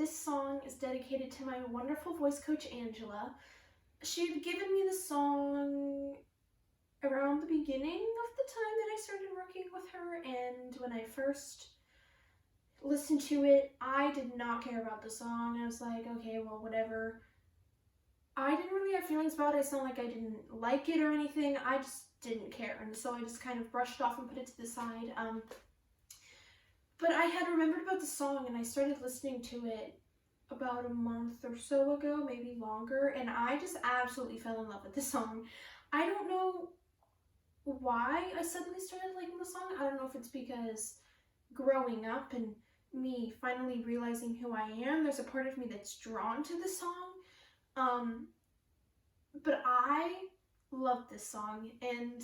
this song is dedicated to my wonderful voice coach, Angela. She had given me the song around the beginning of the time that I started working with her, and when I first listened to it, I did not care about the song. I was like, okay, well, whatever. I didn't really have feelings about it. It's not like I didn't like it or anything. I just didn't care, and so I just kind of brushed it off and put it to the side. But I had remembered about the song, and I started listening to it about a month or so ago, maybe longer, and I just absolutely fell in love with the song. I don't know why I suddenly started liking the song. I don't know if it's because growing up and me finally realizing who I am, there's a part of me that's drawn to the song. But I love this song, and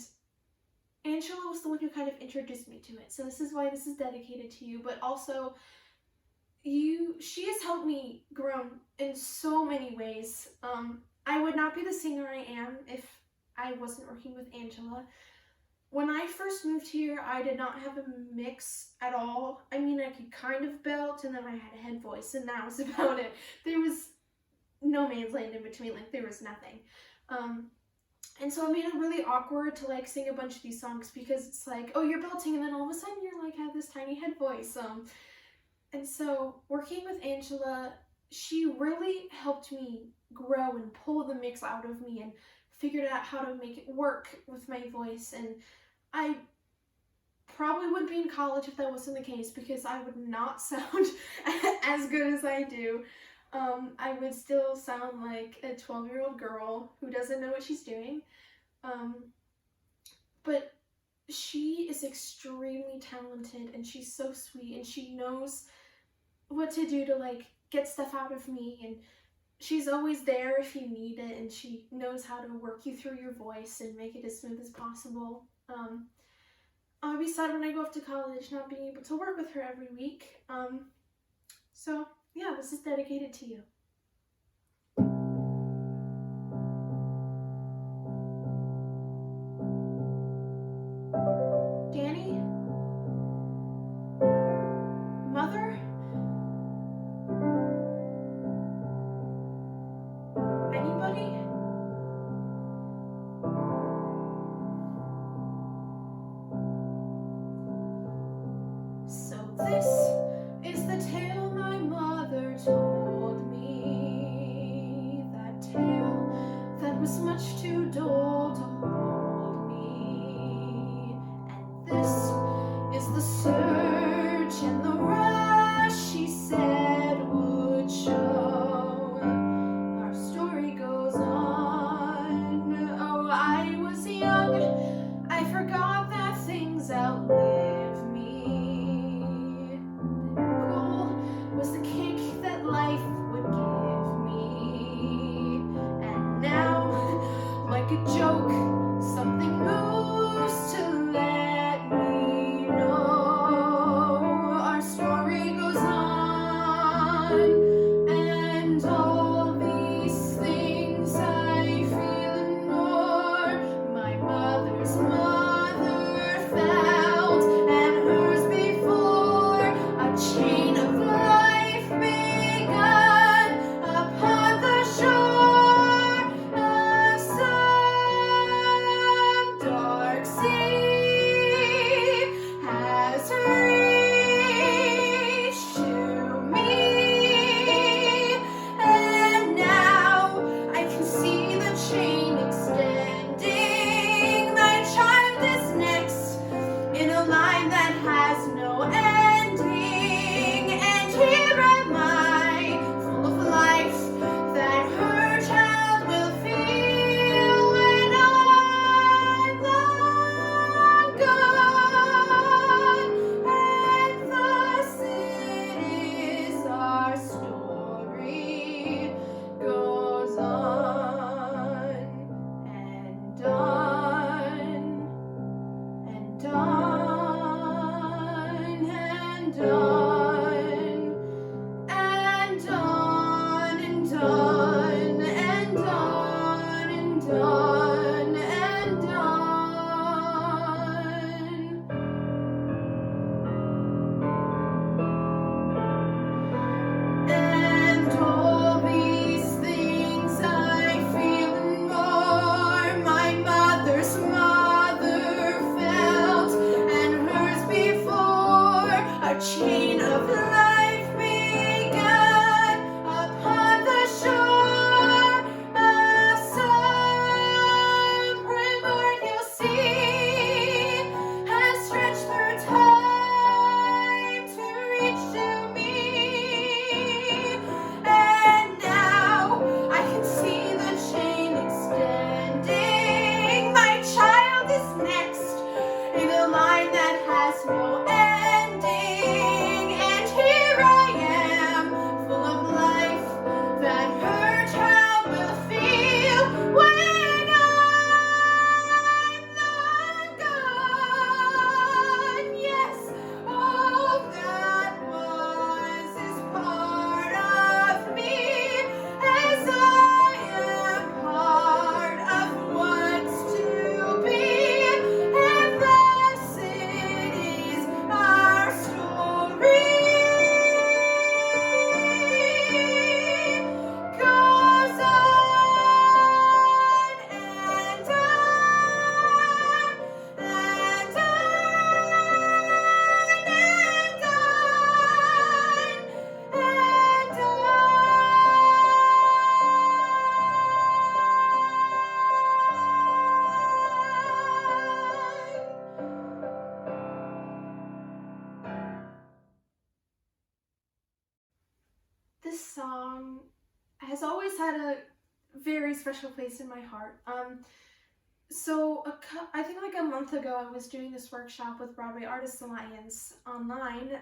Angela was the one who kind of introduced me to it. So this is why this is dedicated to you, but also she has helped me grow in so many ways. I would not be the singer I am if I wasn't working with Angela. When I first moved here, I did not have a mix at all. I mean, I could kind of belt, and then I had a head voice, and that was about it. There was no man's land in between, like there was nothing. And so it made it really awkward to like sing a bunch of these songs because it's like, oh, you're belting, and then all of a sudden you're like have this tiny head voice. And so working with Angela, she really helped me grow and pull the mix out of me and figured out how to make it work with my voice. And I probably wouldn't be in college if that wasn't the case, because I would not sound as good as I do. I would still sound like a 12-year-old girl who doesn't know what she's doing. But she is extremely talented, and she's so sweet, and she knows what to do to like get stuff out of me, and she's always there if you need it, and she knows how to work you through your voice and make it as smooth as possible. I'll be sad when I go off to college not being able to work with her every week. So yeah, this is dedicated to you. Danny? Mother? Anybody? So this is the tale my mother told me, that tale that was much too dull to hold me. And this is the search and the rush she said would show. Our story goes on. Oh, I was young, I forgot that things outlive me. The goal was the kick that life would give me. And now, like a joke, something moves to let me know. Our story goes on. And all these things I feel and more, my mother's mother felt, and hers before. A chain of life begun upon the shore of some dark sea has reached to me, and now I can see the chain extending. My child is next in a line that has no ending, and here am I, full of life that her child will feel when I'm long gone. And thus it is our story goes on and on and on and on and on and on and on and on and on. line that has no ending. And here I am, full of life that her child will feel when I'm long gone. Yes, all that was is part of me, as I am part of what's to be. And thus it is our story goes on and on and on and This song has always had a very special place in my heart. So I think like a month ago, I was doing this workshop with Broadway Artists Alliance online,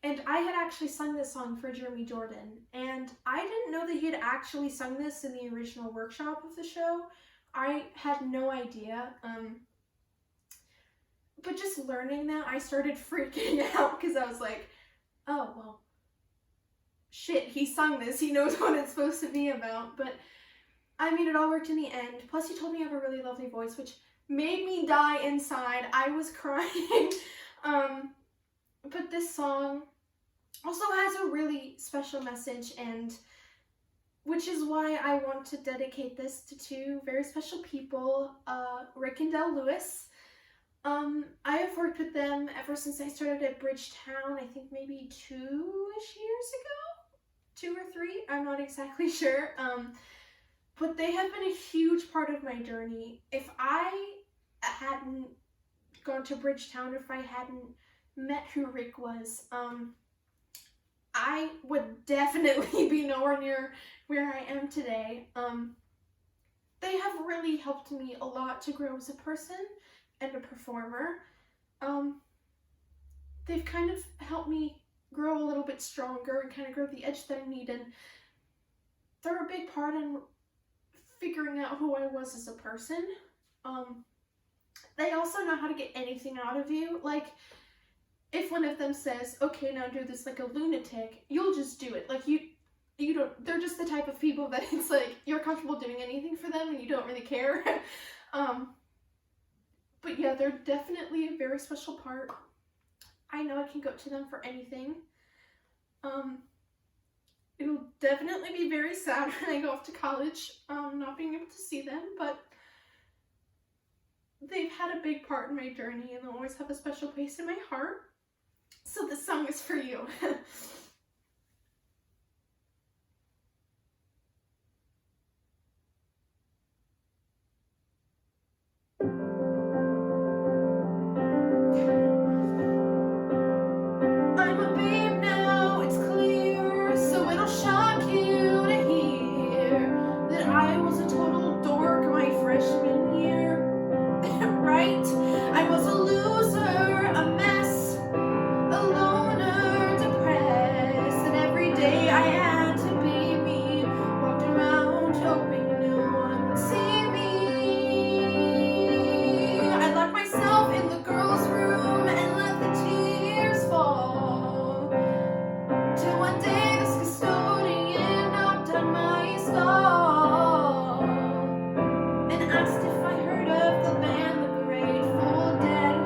and I had actually sung this song for Jeremy Jordan, and I didn't know that he had actually sung this in the original workshop of the show. I had no idea. But just learning that, I started freaking out because I was like, oh, well, shit, he sung this, he knows what it's supposed to be about. But I mean, it all worked in the end. Plus, he told me I have a really lovely voice, which made me die inside. I was crying. But this song also has a really special message, and which is why I want to dedicate this to two very special people, Rick and Del Lewis. I have worked with them ever since I started at Bridgetown, I think maybe 2-ish years ago? 2 or 3, I'm not exactly sure. But they have been a huge part of my journey. If I hadn't gone to Bridgetown, if I hadn't met who Rick was, I would definitely be nowhere near where I am today. They have really helped me a lot to grow as a person and a performer. They've kind of helped me grow a little bit stronger and kind of grow the edge that I need, and they're a big part in figuring out who I was as a person. They also know how to get anything out of you. Like, if one of them says, okay, now do this like a lunatic, you'll just do it. Like, you don't, they're just the type of people that it's like, you're comfortable doing anything for them and you don't really care. But yeah, they're definitely a very special part. I know I can go to them for anything. It'll definitely be very sad when I go off to college, not being able to see them, but they've had a big part in my journey and they'll always have a special place in my heart. So this song is for you. I'm a babe now, it's clear, so it'll shock you to hear that I was a total dork my freshman year. Right? I was a loser, a mess, a loner, depressed, and every day I had to be me. Walked around hoping no one would see me. I locked myself in the girls' room and let the tears fall, till one day this custodian knocked on my stall and asked if I heard of the band The Grateful Dead.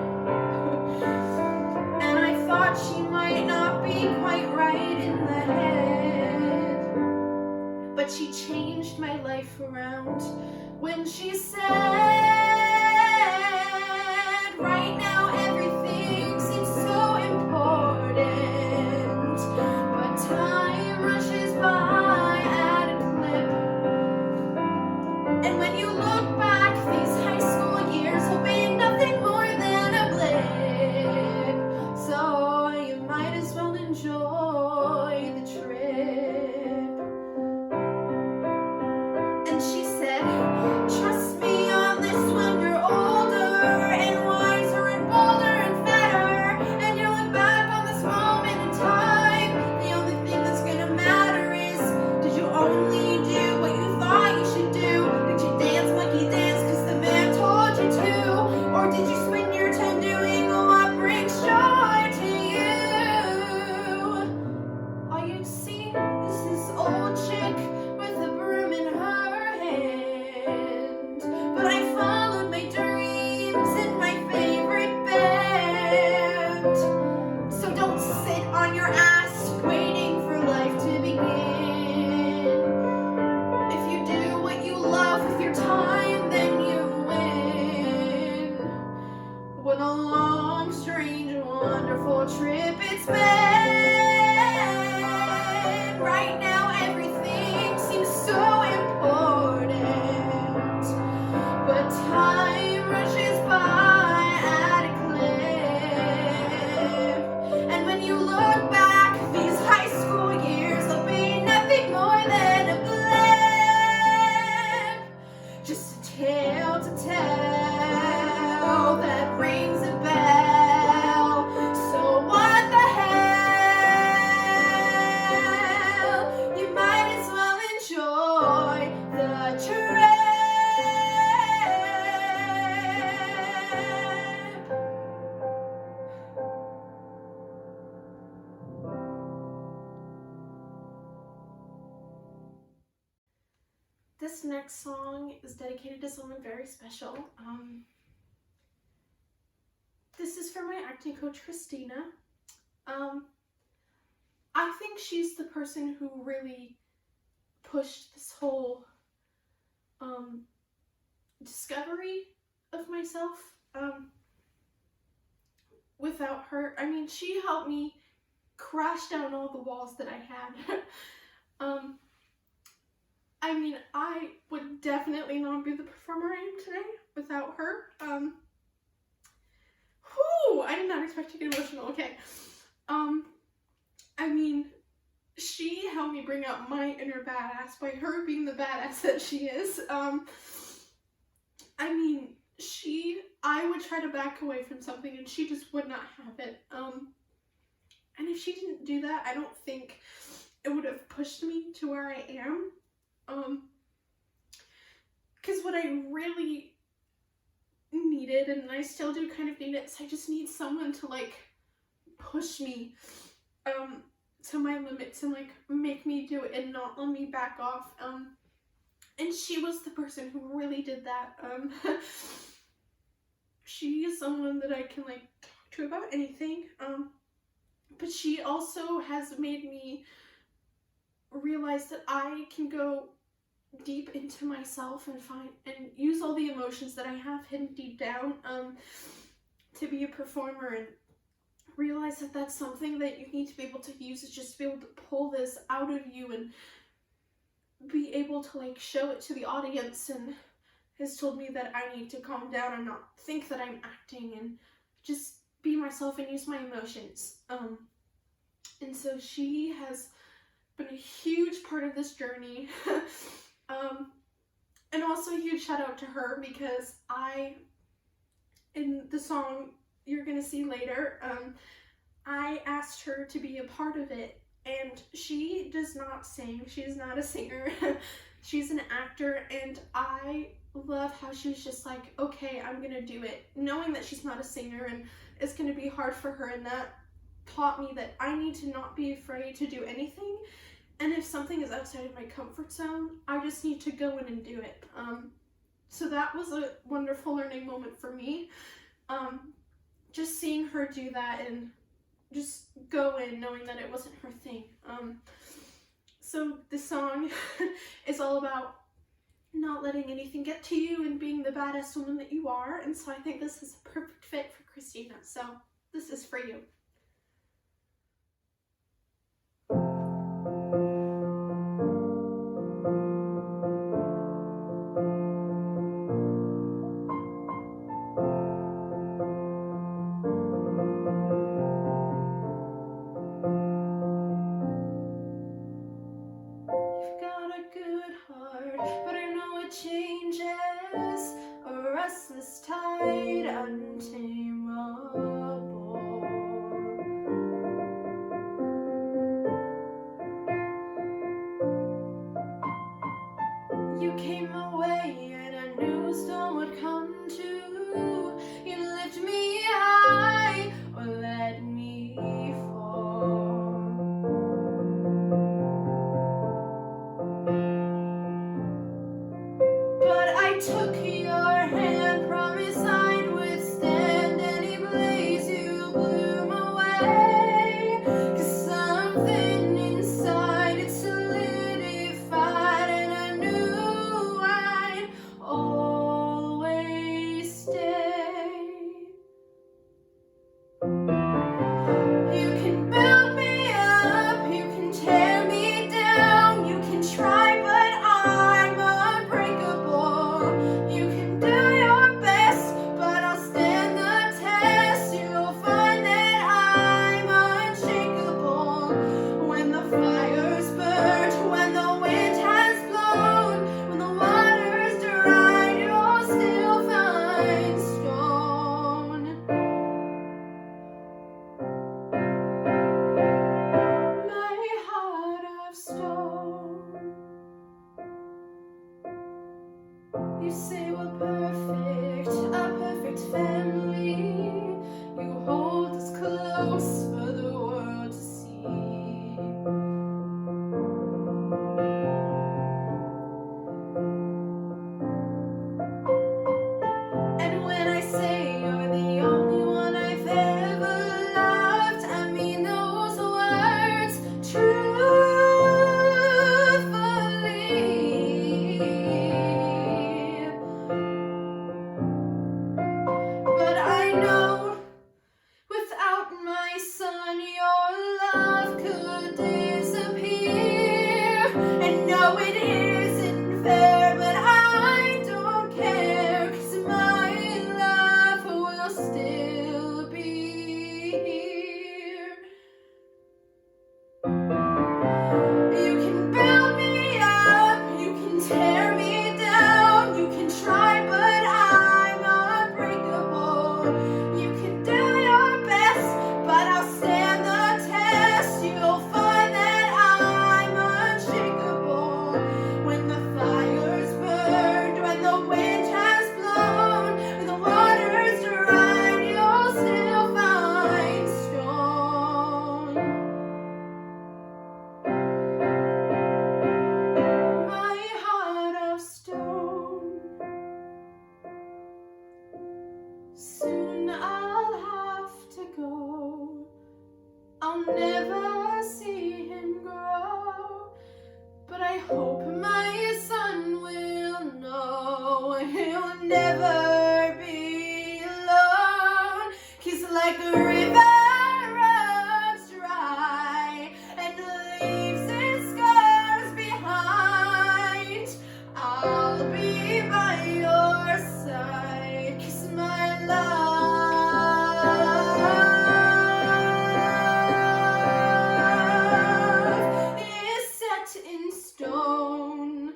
And I thought she might not be quite right in the head, but she changed my life around when she said, right now everything seems so important, but time rushes by at a clip. And when you look back, these high school years will be nothing more than a blip. So you might as well enjoy the trip. And she said, trust me on this What a long, strange, wonderful trip it's been. Right now everything seems so important, but time rushes by at a clip. And when you look back, these high school years will be nothing more than a blip. Just a tale to tell that rings a bell. So what the hell? You might as well enjoy the trip. This next song is dedicated to someone very special. This is for my acting coach, Christina. I think she's the person who really pushed this whole discovery of myself. Without her, I mean, she helped me crash down all the walls that I had. I mean, I would definitely not be the performer I am today without her. I did not expect to get emotional. Okay. I mean, she helped me bring out my inner badass by her being the badass that she is. I mean, I would try to back away from something and she just would not have it. And if she didn't do that, I don't think it would have pushed me to where I am. Because what I really needed, and I still do kind of need it, is I just need someone to like push me to my limits and like make me do it and not let me back off. And she was the person who really did that. She is someone that I can like talk to about anything. But she also has made me realize that I can go deep into myself and find and use all the emotions that I have hidden deep down to be a performer, and realize that that's something that you need to be able to use, is just to be able to pull this out of you and be able to like show it to the audience, and has told me that I need to calm down and not think that I'm acting and just be myself and use my emotions. And so she has been a huge part of this journey. And also a huge shout out to her, because in the song you're gonna see later, I asked her to be a part of it, and she does not sing, she's not a singer, she's an actor, and I love how she was just like, okay, I'm gonna do it, knowing that she's not a singer and it's gonna be hard for her, and that taught me that I need to not be afraid to do anything. And if something is outside of my comfort zone, I just need to go in and do it. So that was a wonderful learning moment for me. Just seeing her do that and just go in knowing that it wasn't her thing. So this song is all about not letting anything get to you and being the badass woman that you are. And so I think this is a perfect fit for Christina. So this is for you. Restless tide, untamable. never see him grow, but I hope my son will know he'll never be alone. He's like a river runs dry and leaves its scars behind. I'll be by your side, 'cause my love is set in stone.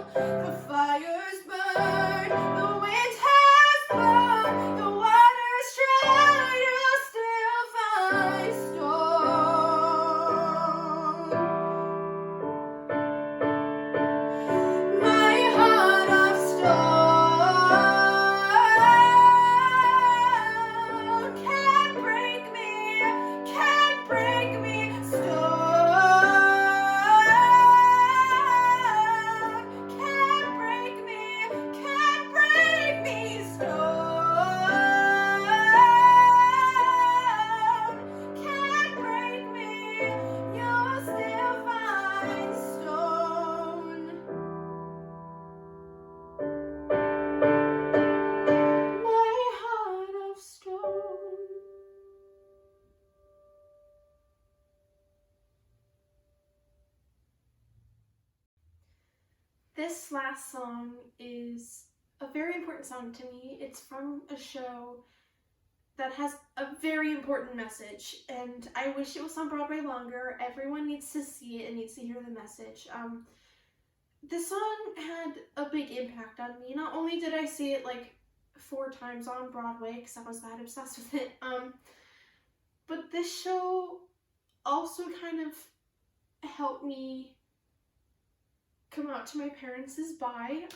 The fire's burned, the wind has blown, the water's dry, you'll still find stone. My heart of stone can't break me, can't break me. This last song is a very important song to me. It's from a show that has a very important message, and I wish it was on Broadway longer. Everyone needs to see it and needs to hear the message. This song had a big impact on me. Not only did I see it like 4 times on Broadway, because I was that obsessed with it, but this show also kind of helped me come out to my parents as bi.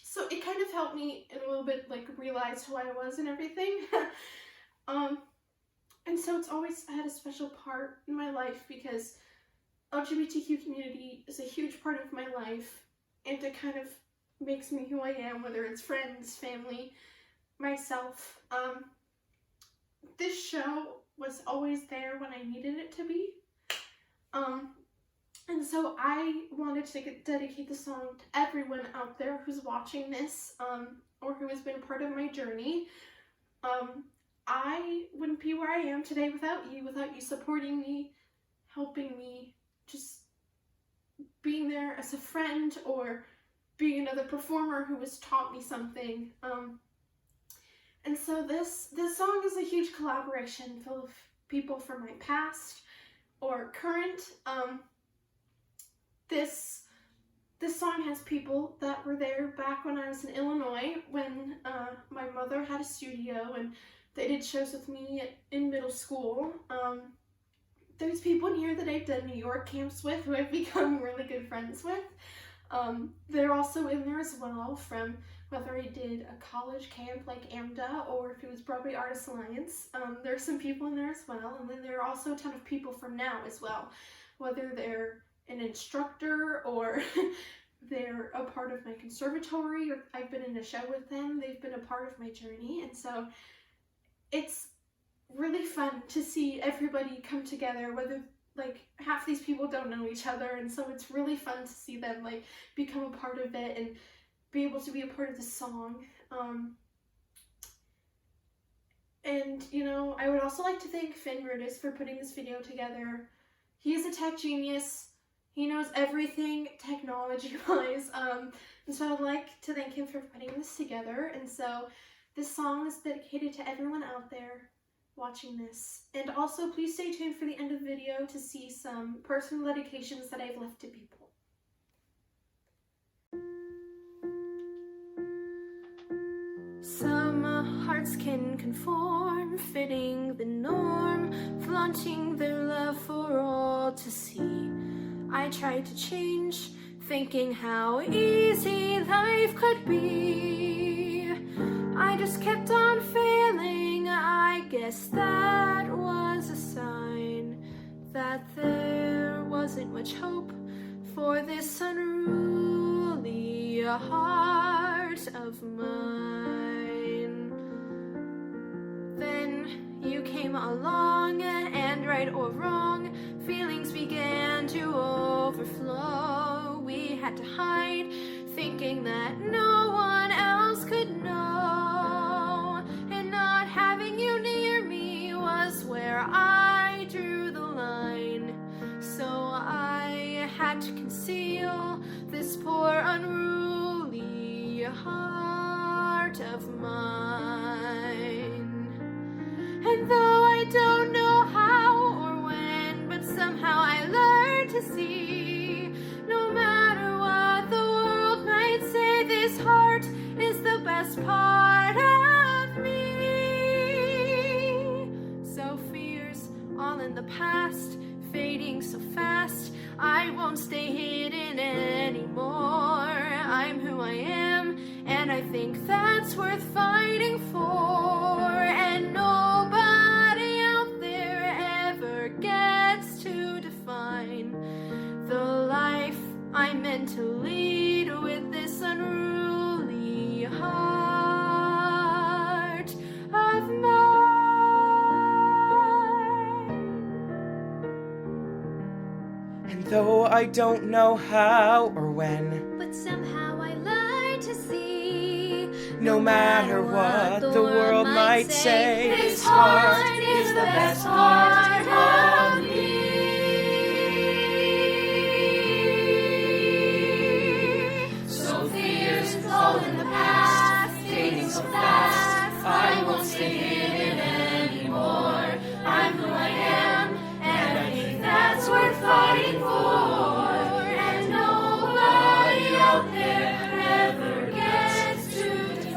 So it kind of helped me in a little bit like realize who I was and everything. And so it's always had a special part in my life because LGBTQ community is a huge part of my life, and it kind of makes me who I am, whether it's friends, family, myself. This show was always there when I needed it to be. And so I wanted to dedicate the song to everyone out there who's watching this, or who has been part of my journey. I wouldn't be where I am today without you supporting me, helping me, just being there as a friend, or being another performer who has taught me something. And so this song is a huge collaboration full of people from my past or current. This song has people that were there back when I was in Illinois, when my mother had a studio and they did shows with me in middle school. There's people in here that I've done New York camps with, who I've become really good friends with. They're also in there as well, from whether I did a college camp like AMDA or if it was Broadway Artists Alliance. There's some people in there as well, and then there are also a ton of people from now as well, whether they're an instructor or they're a part of my conservatory, or I've been in a show with them. They've been a part of my journey, and so it's really fun to see everybody come together, whether like half these people don't know each other, and so it's really fun to see them like become a part of it and be able to be a part of the song. And you know, I would also like to thank Finn Rudis for putting this video together. He is a tech genius. He knows everything technology-wise, and so I'd like to thank him for putting this together. And so this song is dedicated to everyone out there watching this. And also, please stay tuned for the end of the video to see some personal dedications that I've left to people. Some hearts can conform, fitting the norm, flaunting their love for all to see. I tried to change, thinking how easy life could be. I just kept on failing. I guess that was a sign that there wasn't much hope for this unruly heart of mine. Then you came along, and right or wrong, feelings began to overflow. We had to hide, thinking that no one else could know. And not having you near me was where I drew the line. So I had to conceal this poor unruly heart of mine. And though I don't know how or when, but somehow I learned to see, no matter what the world might say, this heart is the best part of me. So fears all in the past, fading so fast, I won't stay hidden anymore. I'm who I am, and I think that's worth fighting for. And nobody out there ever gets to define the life I'm meant to lead with this unruly heart of mine. And though I don't know how or when, but somehow I learned to see, no matter what the world might say, this heart is the best part of me. So fears all in the past, fading so fast, I won't stay hidden anymore. I'm who I am, and I think that's worth fighting for. And nobody out there ever gets to define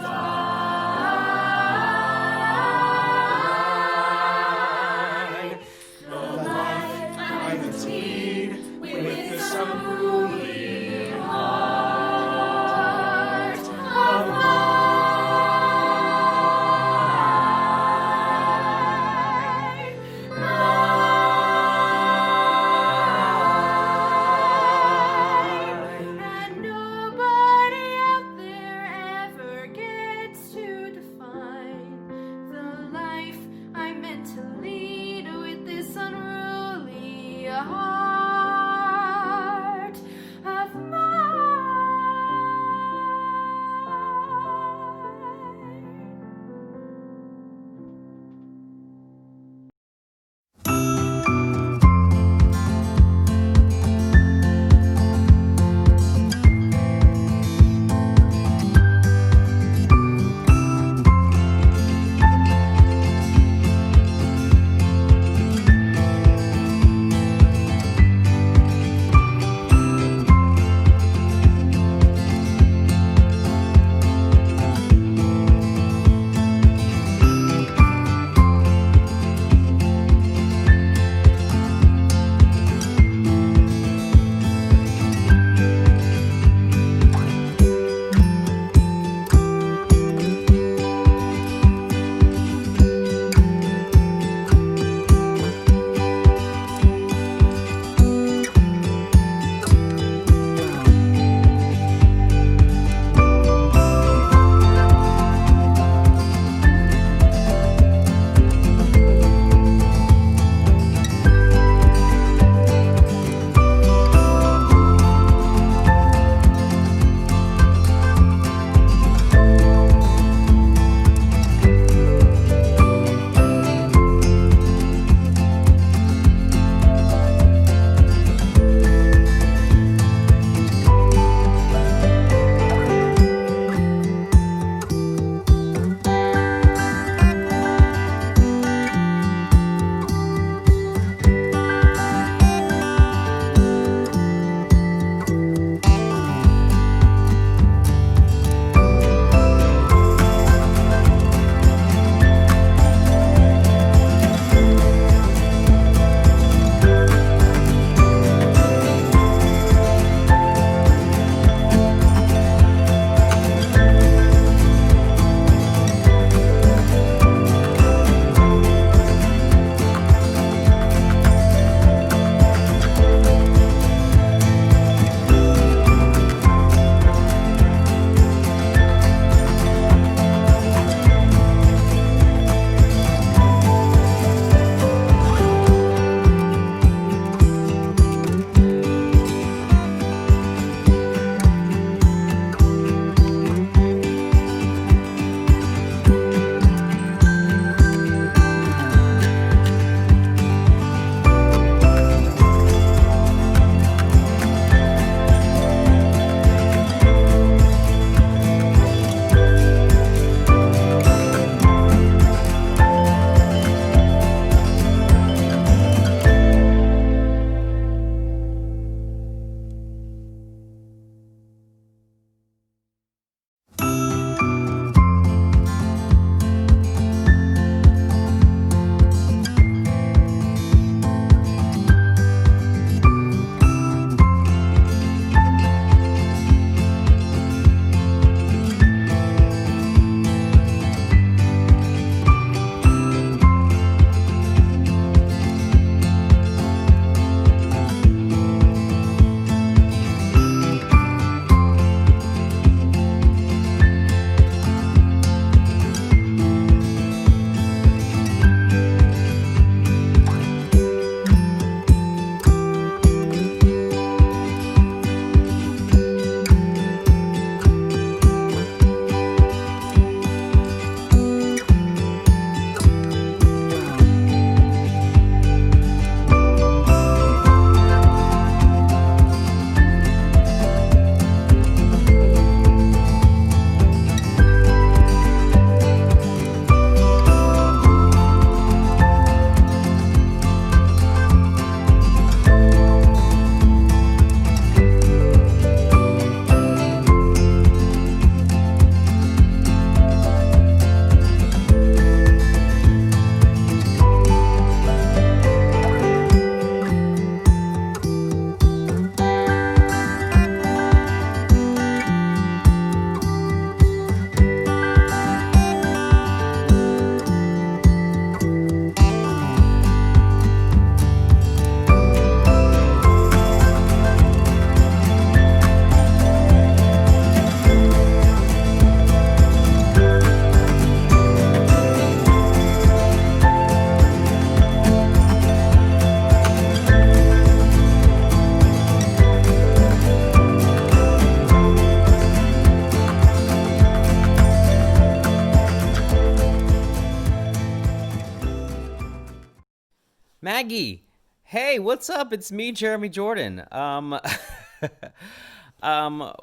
Maggie, hey, what's up? It's me, Jeremy Jordan.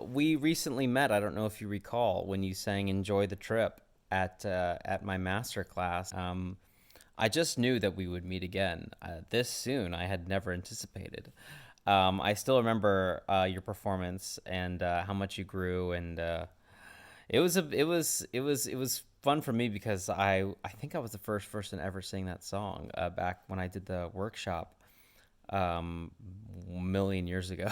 We recently met. I don't know if you recall when you sang "Enjoy the Trip" at my master class. I just knew that we would meet again this soon. I had never anticipated. I still remember your performance and how much you grew, and it was fun for me because I think I was the first person to ever sing that song back when I did the workshop a million years ago.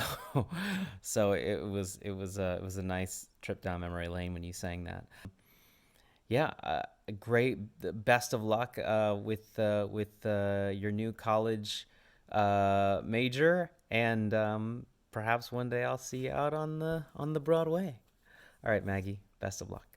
So it was a nice trip down memory lane when you sang that. Yeah, great. Best of luck with your new college major, and perhaps one day I'll see you out on the Broadway. All right, Maggie. Best of luck.